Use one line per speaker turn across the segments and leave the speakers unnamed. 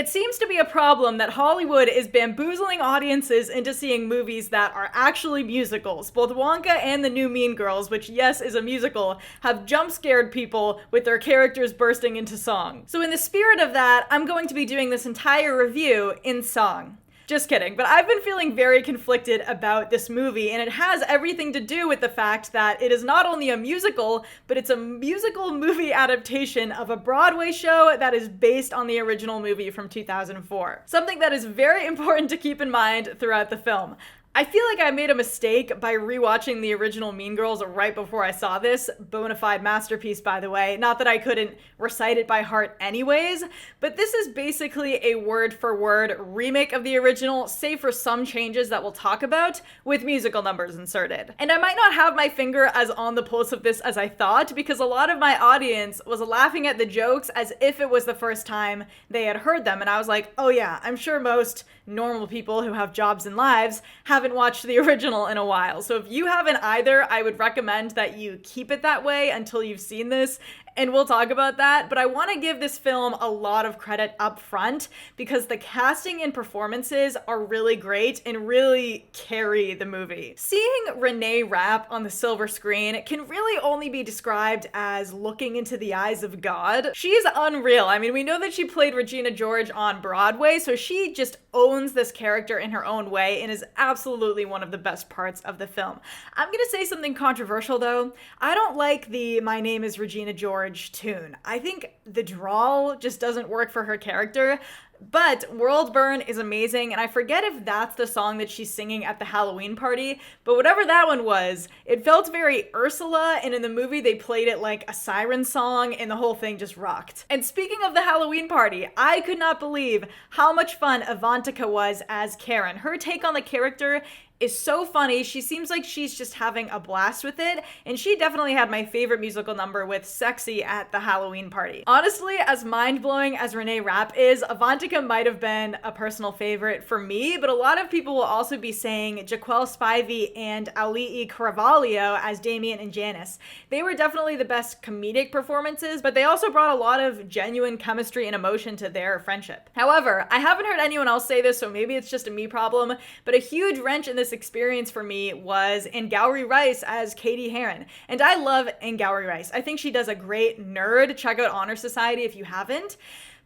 It seems to be a problem that Hollywood is bamboozling audiences into seeing movies that are actually musicals. Both Wonka and the new Mean Girls, which yes is a musical, have jump scared people with their characters bursting into song. So in the spirit of that, I'm going to be doing this entire review in song. Just kidding, but I've been feeling very conflicted about this movie, and it has everything to do with the fact that it is not only a musical, but it's a musical movie adaptation of a Broadway show that is based on the original movie from 2004. Something that is very important to keep in mind throughout the film. I feel like I made a mistake by rewatching the original Mean Girls right before I saw this. Bona fide masterpiece, by the way. Not that I couldn't recite it by heart anyways, but this is basically a word-for-word remake of the original, save for some changes that we'll talk about, with musical numbers inserted. And I might not have my finger as on the pulse of this as I thought, because a lot of my audience was laughing at the jokes as if it was the first time they had heard them, and I was like, oh yeah, I'm sure most normal people who have jobs and lives haven't watched the original in a while. So if you haven't either, I would recommend that you keep it that way until you've seen this, and we'll talk about that. But I want to give this film a lot of credit up front because the casting and performances are really great and really carry the movie. Seeing Renee rap on the silver screen can really only be described as looking into the eyes of God. She's unreal. I mean, we know that she played Regina George on Broadway, so she just owns this character in her own way and is absolutely one of the best parts of the film. I'm gonna say something controversial though. I don't like the "My name is Regina George" tune. I think the drawl just doesn't work for her character. But World Burn is amazing, and I forget if that's the song that she's singing at the Halloween party, but whatever that one was, it felt very Ursula, and in the movie they played it like a siren song, and the whole thing just rocked. And speaking of the Halloween party, I could not believe how much fun Avantika was as Karen. Her take on the character is so funny. She seems like she's just having a blast with it, and she definitely had my favorite musical number with Sexy at the Halloween party. Honestly, as mind-blowing as Renee Rapp is, Avantika might have been a personal favorite for me, but a lot of people will also be saying Jaquel, Spivey, and Auli'i Cravalho as Damien and Janice. They were definitely the best comedic performances, but they also brought a lot of genuine chemistry and emotion to their friendship. However, I haven't heard anyone else say this, so maybe it's just a me problem, but a huge wrench in this experience for me was Angourie Rice as Katie Heron. And I love Angourie Rice. I think she does a great nerd. Check out Honor Society if you haven't.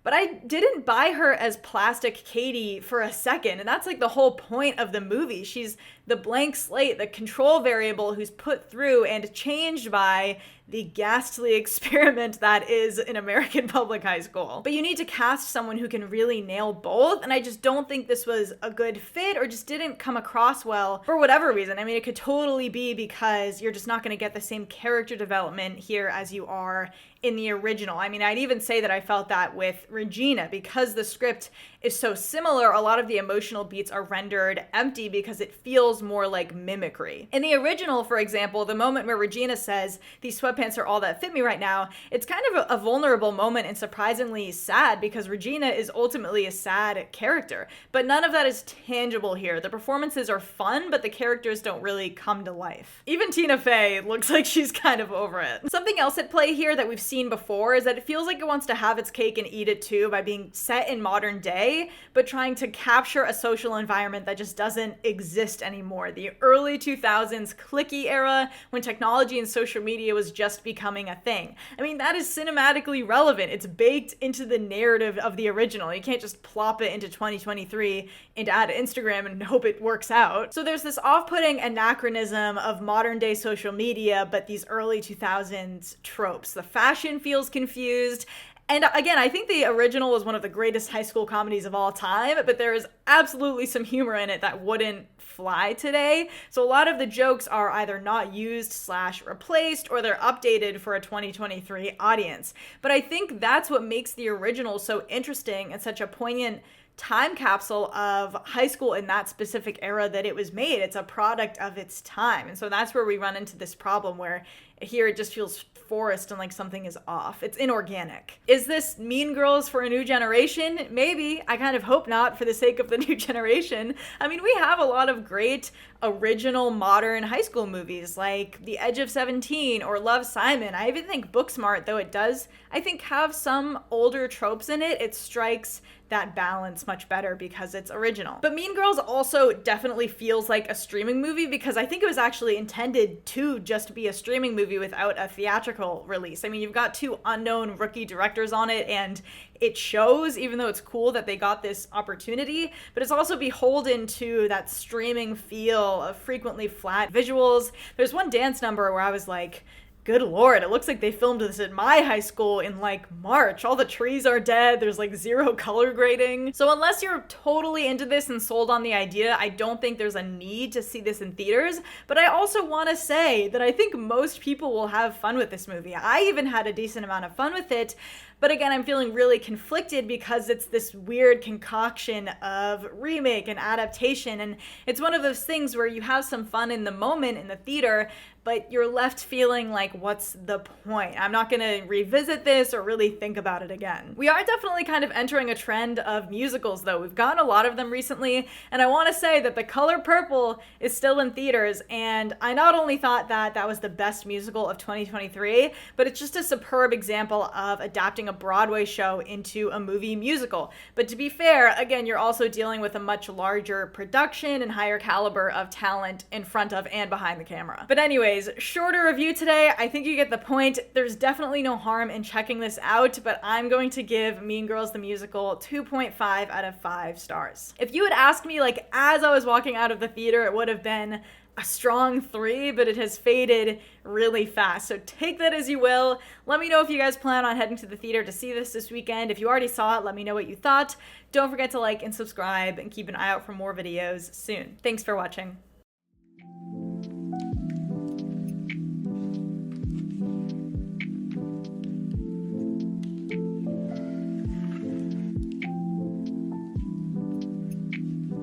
But I didn't buy her as plastic Katie for a second, and that's like the whole point of the movie. She's the blank slate, the control variable who's put through and changed by the ghastly experiment that is an American public high school. But you need to cast someone who can really nail both, and I just don't think this was a good fit or just didn't come across well for whatever reason. I mean, it could totally be because you're just not going to get the same character development here as you are in the original. I mean, I'd even say that I felt that with Regina because the script is so similar. A lot of the emotional beats are rendered empty because it feels more like mimicry. In the original, for example, the moment where Regina says, "These sweatpants are all that fit me right now," it's kind of a vulnerable moment and surprisingly sad because Regina is ultimately a sad character. But none of that is tangible here. The performances are fun, but the characters don't really come to life. Even Tina Fey looks like she's kind of over it. Something else at play here that we've seen before is that it feels like it wants to have its cake and eat it too by being set in modern day, but trying to capture a social environment that just doesn't exist anymore. The early 2000s cliquey era when technology and social media was just becoming a thing. I mean, that is cinematically relevant. It's baked into the narrative of the original. You can't just plop it into 2023 and add Instagram and hope it works out. So there's this off-putting anachronism of modern day social media, but these early 2000s tropes. The fashion feels confused. And again, I think the original was one of the greatest high school comedies of all time, but there is absolutely some humor in it that wouldn't fly today. So a lot of the jokes are either not used / replaced, or they're updated for a 2023 audience. But I think that's what makes the original so interesting and such a poignant time capsule of high school in that specific era that it was made. It's a product of its time. And so that's where we run into this problem where here it just feels forced and like something is off. It's inorganic. Is this Mean Girls for a new generation? Maybe. I kind of hope not for the sake of the new generation. I mean, we have a lot of great original modern high school movies like The Edge of 17 or Love, Simon. I even think Booksmart, though it does, I think, have some older tropes in it, it strikes that balance much better because it's original. But Mean Girls also definitely feels like a streaming movie because I think it was actually intended to just be a streaming movie without a theatrical release. I mean, you've got two unknown rookie directors on it, and it shows, even though it's cool that they got this opportunity, but it's also beholden to that streaming feel of frequently flat visuals. There's one dance number where I was like, good lord, it looks like they filmed this at my high school in like March. All the trees are dead, there's like zero color grading. So unless you're totally into this and sold on the idea, I don't think there's a need to see this in theaters. But I also want to say that I think most people will have fun with this movie. I even had a decent amount of fun with it. But again, I'm feeling really conflicted because it's this weird concoction of remake and adaptation. And it's one of those things where you have some fun in the moment in the theater, but you're left feeling like, what's the point? I'm not gonna revisit this or really think about it again. We are definitely kind of entering a trend of musicals though. We've gotten a lot of them recently, and I wanna say that The Color Purple is still in theaters, and I not only thought that that was the best musical of 2023, but it's just a superb example of adapting a Broadway show into a movie musical. But to be fair, again, you're also dealing with a much larger production and higher caliber of talent in front of and behind the camera. But anyways, shorter review today. I think you get the point. There's definitely no harm in checking this out, but I'm going to give Mean Girls the Musical 2.5 out of 5 stars. If you had asked me, like, as I was walking out of the theater, it would have been a strong 3, but it has faded really fast. So take that as you will. Let me know if you guys plan on heading to the theater to see this weekend. If you already saw it, let me know what you thought. Don't forget to like and subscribe and keep an eye out for more videos soon. Thanks for watching.